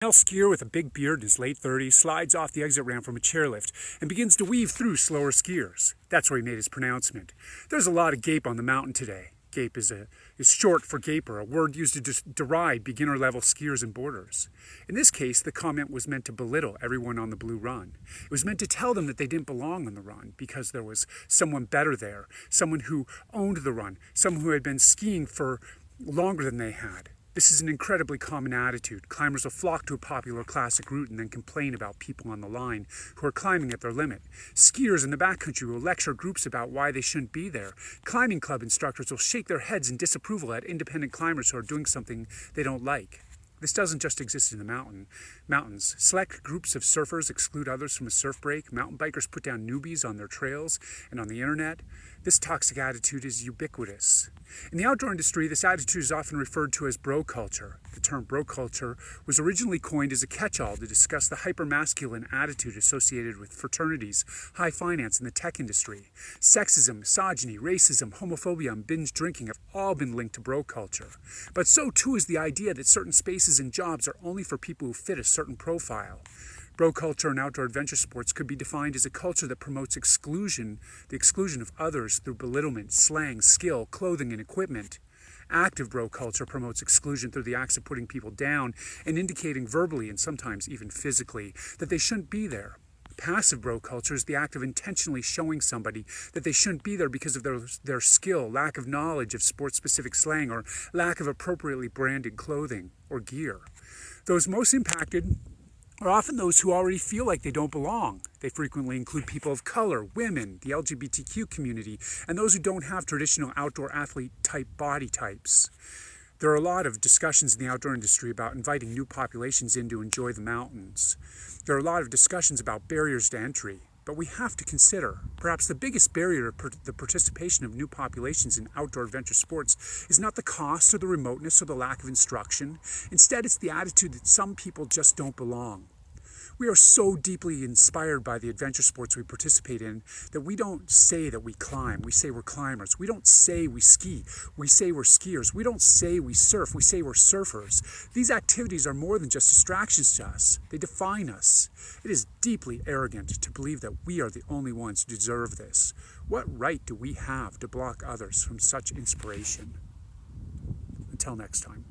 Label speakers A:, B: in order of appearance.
A: Male skier with a big beard in his late 30s slides off the exit ramp from a chairlift and begins to weave through slower skiers. That's where he made his pronouncement. There's a lot of gape on the mountain today. Gape is short for gaper, a word used to deride beginner-level skiers and boarders. In this case, the comment was meant to belittle everyone on the blue run. It was meant to tell them that they didn't belong on the run because there was someone better there, someone who owned the run, someone who had been skiing for longer than they had. This is an incredibly common attitude. Climbers will flock to a popular classic route and then complain about people on the line who are climbing at their limit. Skiers in the backcountry will lecture groups about why they shouldn't be there. Climbing club instructors will shake their heads in disapproval at independent climbers who are doing something they don't like. This doesn't just exist in the mountains. Select groups of surfers exclude others from a surf break. Mountain bikers put down newbies on their trails and on the internet. This toxic attitude is ubiquitous. In the outdoor industry, this attitude is often referred to as bro culture. The term bro culture was originally coined as a catch-all to discuss the hyper-masculine attitude associated with fraternities, high finance, and the tech industry. Sexism, misogyny, racism, homophobia, and binge drinking have all been linked to bro culture. But so too is the idea that certain spaces and jobs are only for people who fit a certain profile. Bro culture in outdoor adventure sports could be defined as a culture that promotes the exclusion of others through belittlement, slang, skill, clothing, and equipment. Active bro culture promotes exclusion through the acts of putting people down and indicating verbally and sometimes even physically that they shouldn't be there. Passive bro culture is the act of intentionally showing somebody that they shouldn't be there because of their skill, lack of knowledge of sport-specific slang, or lack of appropriately branded clothing or gear. Those most impacted are often those who already feel like they don't belong. They frequently include people of color, women, the LGBTQ community, and those who don't have traditional outdoor athlete-type body types. There are a lot of discussions in the outdoor industry about inviting new populations in to enjoy the mountains. There are a lot of discussions about barriers to entry. But we have to consider, perhaps the biggest barrier to the participation of new populations in outdoor adventure sports is not the cost or the remoteness or the lack of instruction. Instead, it's the attitude that some people just don't belong. We are so deeply inspired by the adventure sports we participate in that we don't say that we climb, we say we're climbers. We don't say we ski, we say we're skiers. We don't say we surf, we say we're surfers. These activities are more than just distractions to us. They define us. It is deeply arrogant to believe that we are the only ones who deserve this. What right do we have to block others from such inspiration? Until next time.